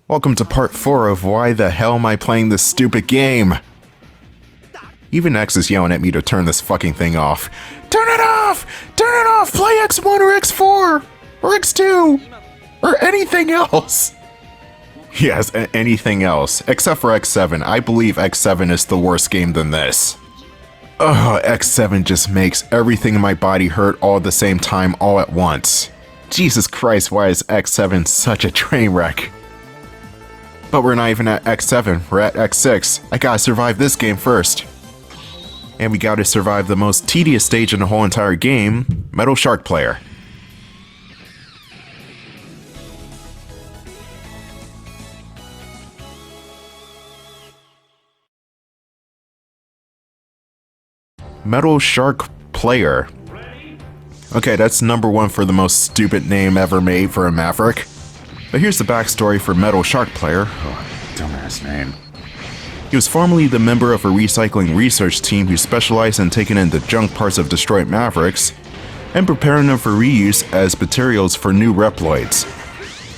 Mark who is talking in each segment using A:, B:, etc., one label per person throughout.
A: Welcome to part 4 of why the hell am I playing this stupid game? Even X is yelling at me to turn this fucking thing off. Turn it off! Turn it off! Play X1 or X4! Or X2! Or anything else! Yes, anything else. Except for X7. I believe X7 is the worst game than this. Ugh, X7 just makes everything in my body hurt all at the same time, all at once. Jesus Christ, why is X7 such a train wreck? But we're not even at X7, we're at X6. I gotta survive this game first. And we gotta survive the most tedious stage in the whole entire game, Metal Shark Player. Metal Shark Player. Okay, that's number 1 for the most stupid name ever made for a Maverick. But here's the backstory for Metal Shark Player. Oh, dumbass name. He was formerly the member of a recycling research team who specialized in taking in the junk parts of destroyed Mavericks and preparing them for reuse as materials for new Reploids.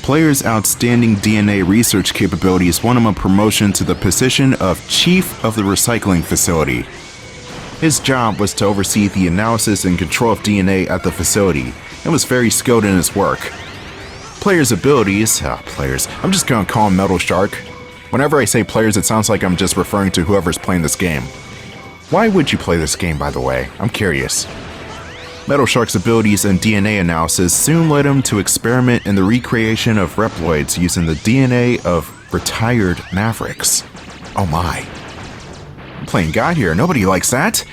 A: Player's outstanding DNA research capabilities won him a promotion to the position of Chief of the Recycling Facility. His job was to oversee the analysis and control of DNA at the facility and was very skilled in his work. Player's abilities, I'm just gonna call him Metal Shark. Whenever I say players, it sounds like I'm just referring to whoever's playing this game. Why would you play this game, by the way? I'm curious. Metal Shark's abilities in DNA analysis soon led him to experiment in the recreation of Reploids using the DNA of retired Mavericks. Oh my. I'm playing God here, nobody likes that.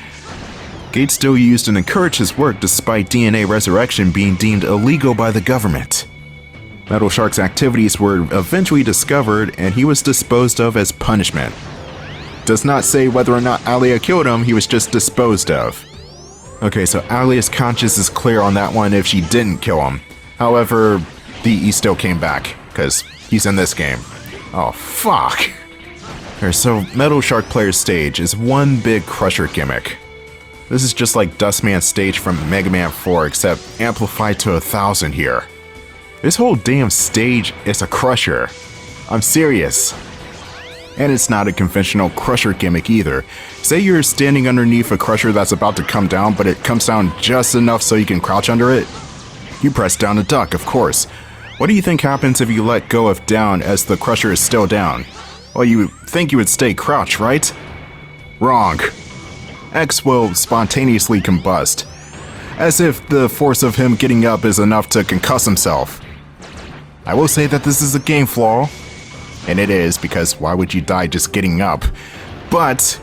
A: Gates still used and encouraged his work despite DNA resurrection being deemed illegal by the government. Metal Shark's activities were eventually discovered and he was disposed of as punishment. Does not say whether or not Alia killed him, he was just disposed of. Okay, so Alia's conscience is clear on that one if she didn't kill him. However, he still came back, because he's in this game. Oh, fuck. Okay, so Metal Shark Player's stage is one big crusher gimmick. This is just like Dustman's stage from Mega Man 4, except amplified to 1,000 here. This whole damn stage is a crusher. I'm serious. And it's not a conventional crusher gimmick either. Say you're standing underneath a crusher that's about to come down, but it comes down just enough so you can crouch under it. You press down to duck, of course. What do you think happens if you let go of down as the crusher is still down? Well, you think you would stay crouched, right? Wrong. X will spontaneously combust. As if the force of him getting up is enough to concuss himself. I will say that this is a game flaw, and it is, because why would you die just getting up? But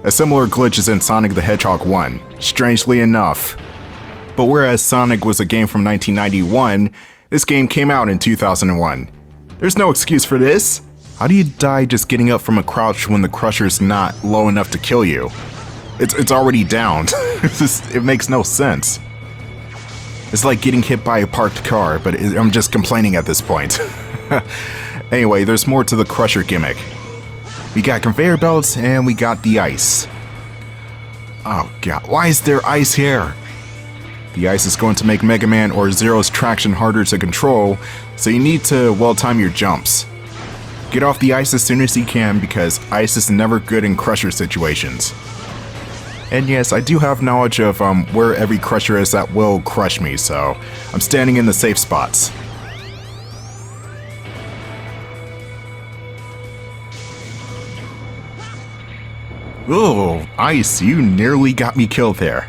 A: a similar glitch is in Sonic the Hedgehog 1, strangely enough. But whereas Sonic was a game from 1991, this game came out in 2001. There's no excuse for this. How do you die just getting up from a crouch when the crusher's not low enough to kill you? It's already down. It makes no sense. It's like getting hit by a parked car, but I'm just complaining at this point. Anyway, there's more to the crusher gimmick. We got conveyor belts and we got the ice. Oh god, why is there ice here? The ice is going to make Mega Man or Zero's traction harder to control, so you need to well time your jumps. Get off the ice as soon as you can because ice is never good in crusher situations. And yes, I do have knowledge of where every crusher is that will crush me, so I'm standing in the safe spots. Ooh, ice, you nearly got me killed there.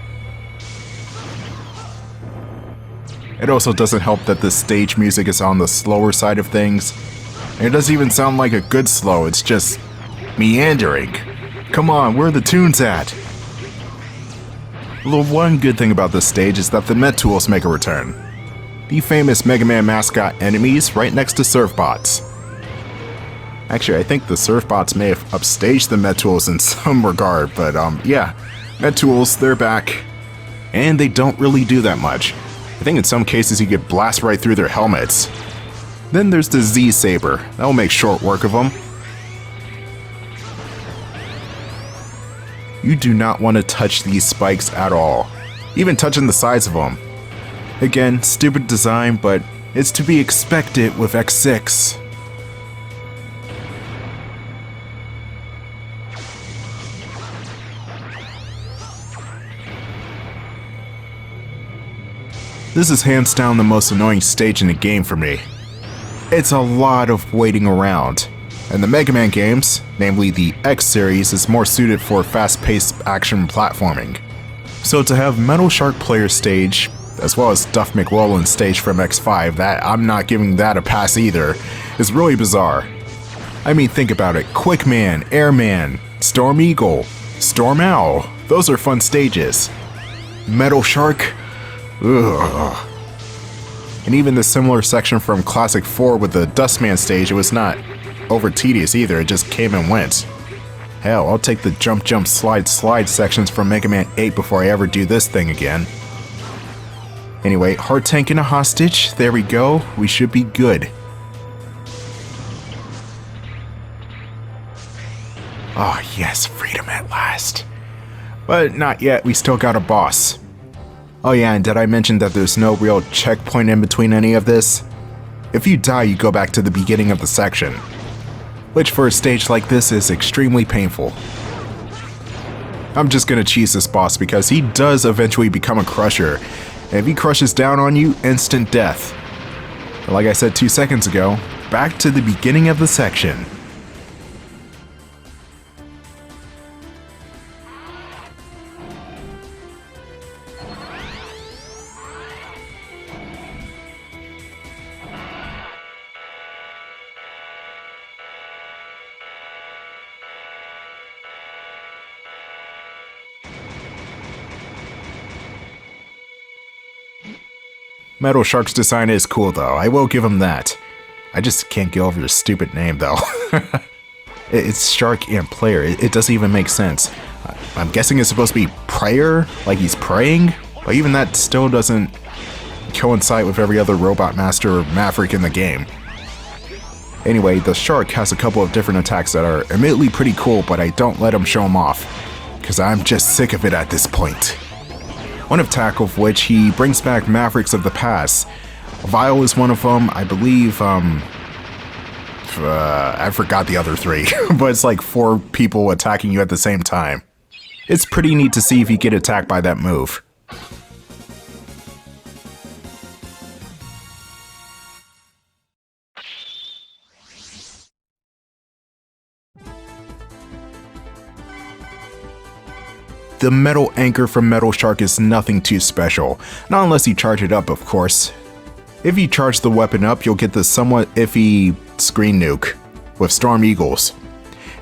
A: It also doesn't help that the stage music is on the slower side of things. And it doesn't even sound like a good slow, it's just meandering. Come on, where are the tunes at? The one good thing about this stage is that the Met Tools make a return. The famous Mega Man mascot enemies right next to Surfbots. Actually, I think the Surfbots may have upstaged the Met Tools in some regard, but yeah. Met Tools, they're back. And they don't really do that much. I think in some cases you get blast right through their helmets. Then there's the Z-Saber. That'll make short work of them. You do not want to touch these spikes at all. Even touching the sides of them. Again, stupid design, but it's to be expected with X6. This is hands down the most annoying stage in the game for me. It's a lot of waiting around, and the Mega Man games, namely the X series, is more suited for fast-paced action platforming. So to have Metal Shark Player stage, as well as Duff McRollin's stage from X5, that I'm not giving that a pass either, is really bizarre. I mean, think about it. Quickman, Airman, Storm Eagle, Storm Owl, those are fun stages. Metal Shark? Ugh. And even the similar section from Classic 4 with the Dustman stage, it was not over tedious either, it just came and went. Hell, I'll take the jump jump slide slide sections from Mega Man 8 before I ever do this thing again. Anyway, hard tank and a hostage, there we go, we should be good. Oh yes, freedom at last. But not yet, we still got a boss. Oh yeah, and did I mention that there's no real checkpoint in between any of this? If you die, you go back to the beginning of the section, which for a stage like this is extremely painful. I'm just gonna cheese this boss because he does eventually become a crusher, and if he crushes down on you, instant death. But like I said 2 seconds ago, back to the beginning of the section. Metal Shark's design is cool though, I will give him that. I just can't get over his stupid name though. It's Shark and Player, it doesn't even make sense. I'm guessing it's supposed to be prayer, like he's praying? But even that still doesn't coincide with every other Robot Master or Maverick in the game. Anyway, the Shark has a couple of different attacks that are admittedly pretty cool, but I don't let him show them off, because I'm just sick of it at this point. One attack of which he brings back Mavericks of the past. Vile is one of them, I believe, I forgot the other 3, but it's like 4 people attacking you at the same time. It's pretty neat to see if you get attacked by that move. The metal anchor from Metal Shark is nothing too special, not unless you charge it up, of course. If you charge the weapon up, you'll get the somewhat iffy screen nuke with Storm Eagles.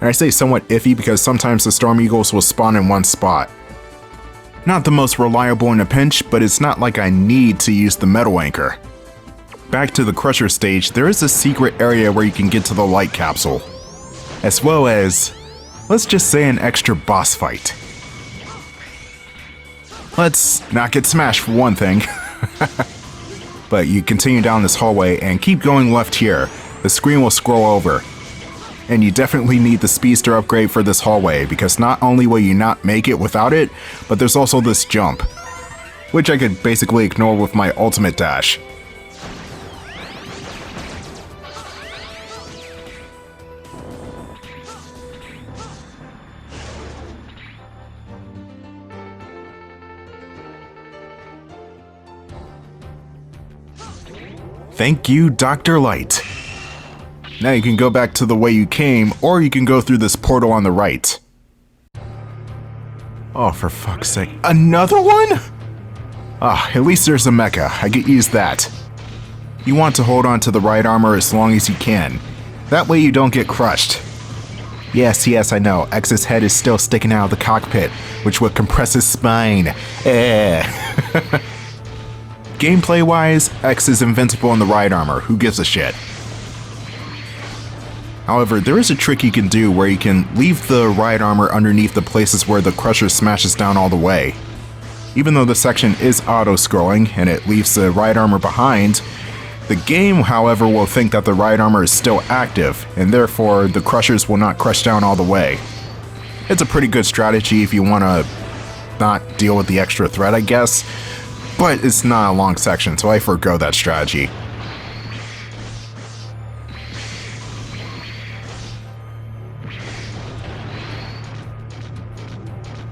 A: And I say somewhat iffy because sometimes the Storm Eagles will spawn in one spot. Not the most reliable in a pinch, but it's not like I need to use the metal anchor. Back to the Crusher stage, there is a secret area where you can get to the light capsule, as well as, let's just say, an extra boss fight. Let's not get smashed for one thing. But you continue down this hallway and keep going left here. The screen will scroll over. And you definitely need the speedster upgrade for this hallway, because not only will you not make it without it, but there's also this jump, which I could basically ignore with my ultimate dash. Thank you, Dr. Light. Now you can go back to the way you came, or you can go through this portal on the right. Oh, for fuck's sake. Another one? Ah, at least there's a mecha. I could use that. You want to hold on to the right armor as long as you can. That way you don't get crushed. Yes, I know. X's head is still sticking out of the cockpit, which would compress his spine. Gameplay-wise, X is invincible in the right armor, who gives a shit? However, there is a trick you can do where you can leave the right armor underneath the places where the Crusher smashes down all the way. Even though the section is auto-scrolling and it leaves the right armor behind, the game, however, will think that the right armor is still active, and therefore the Crushers will not crush down all the way. It's a pretty good strategy if you want to not deal with the extra threat, I guess. But it's not a long section, so I forgo that strategy.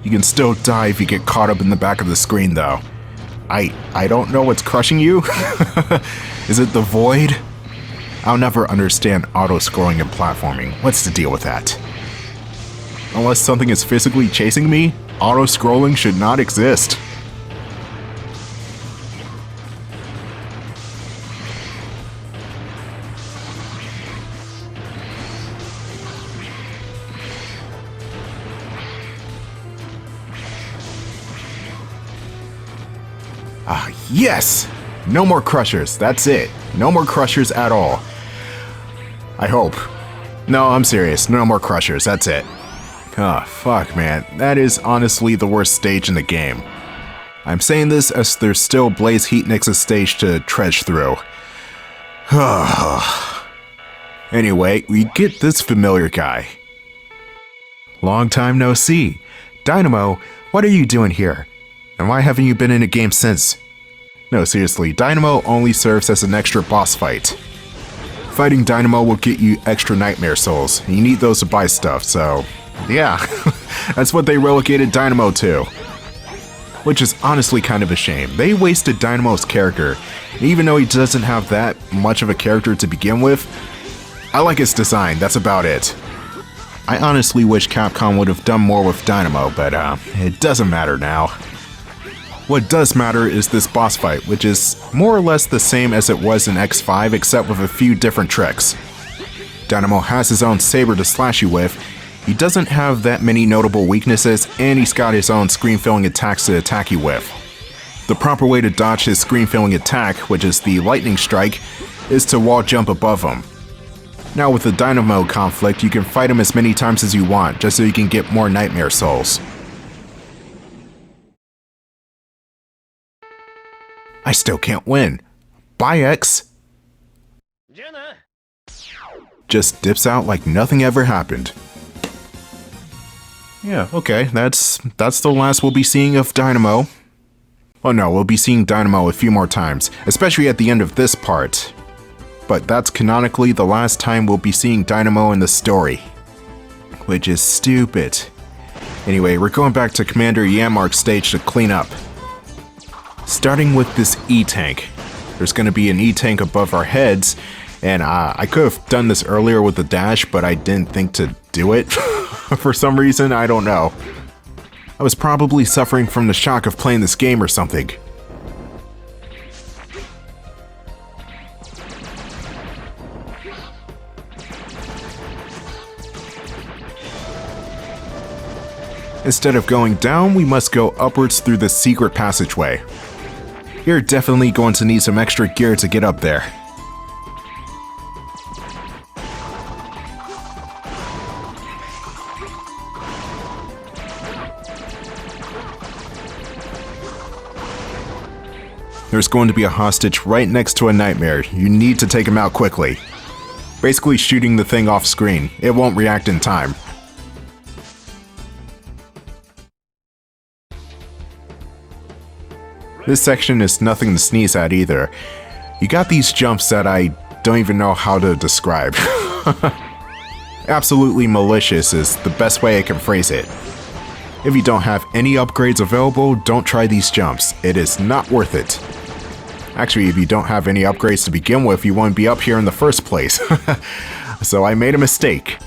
A: You can still die if you get caught up in the back of the screen though. I don't know what's crushing you. Is it the void? I'll never understand auto-scrolling and platforming. What's the deal with that? Unless something is physically chasing me, auto-scrolling should not exist. Ah, yes! No more crushers, that's it. No more crushers at all. I hope. No, I'm serious. No more crushers, that's it. Ah, fuck, man. That is honestly the worst stage in the game. I'm saying this as there's still Blaze Heatnix's stage to trudge through. Anyway, we get this familiar guy. Long time no see. Dynamo, what are you doing here? And why haven't you been in a game since? No, seriously, Dynamo only serves as an extra boss fight. Fighting Dynamo will get you extra nightmare souls, and you need those to buy stuff, so yeah, that's what they relegated Dynamo to. Which is honestly kind of a shame. They wasted Dynamo's character, and even though he doesn't have that much of a character to begin with, I like his design, that's about it. I honestly wish Capcom would have done more with Dynamo, but it doesn't matter now. What does matter is this boss fight, which is more or less the same as it was in X5 except with a few different tricks. Dynamo has his own saber to slash you with, he doesn't have that many notable weaknesses, and he's got his own screen-filling attacks to attack you with. The proper way to dodge his screen-filling attack, which is the lightning strike, is to wall jump above him. Now with the Dynamo conflict, you can fight him as many times as you want, just so you can get more nightmare souls. I still can't win. Bye, X. Just dips out like nothing ever happened. Yeah, okay, that's the last we'll be seeing of Dynamo. Oh no, we'll be seeing Dynamo a few more times, especially at the end of this part. But that's canonically the last time we'll be seeing Dynamo in the story. Which is stupid. Anyway, we're going back to Commander Yanmark's stage to clean up. Starting with this E-Tank. There's going to be an E-Tank above our heads, and I could have done this earlier with the dash, but I didn't think to do it. For some reason, I don't know. I was probably suffering from the shock of playing this game or something. Instead of going down, we must go upwards through the secret passageway. You're definitely going to need some extra gear to get up there. There's going to be a hostage right next to a nightmare. You need to take him out quickly. Basically shooting the thing off screen. It won't react in time. This section is nothing to sneeze at either. You got these jumps that I don't even know how to describe. Absolutely malicious is the best way I can phrase it. If you don't have any upgrades available, don't try these jumps. It is not worth it. Actually, if you don't have any upgrades to begin with, you won't be up here in the first place. So I made a mistake.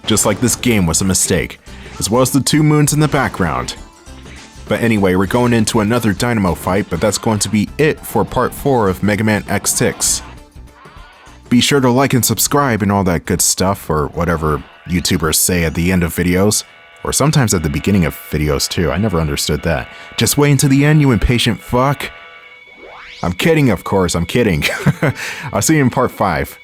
A: Just like this game was a mistake, as well as the 2 moons in the background. But anyway, we're going into another Dynamo fight, but that's going to be it for part 4 of Mega Man X6. Be sure to like and subscribe and all that good stuff, or whatever YouTubers say at the end of videos. Or sometimes at the beginning of videos too, I never understood that. Just wait until the end, you impatient fuck. I'm kidding, of course, I'm kidding. I'll see you in part 5.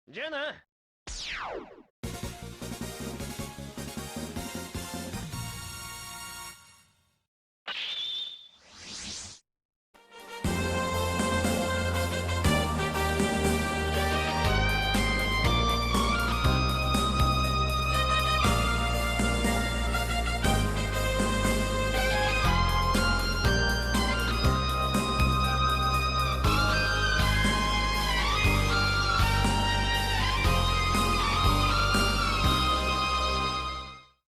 B: じゃあな。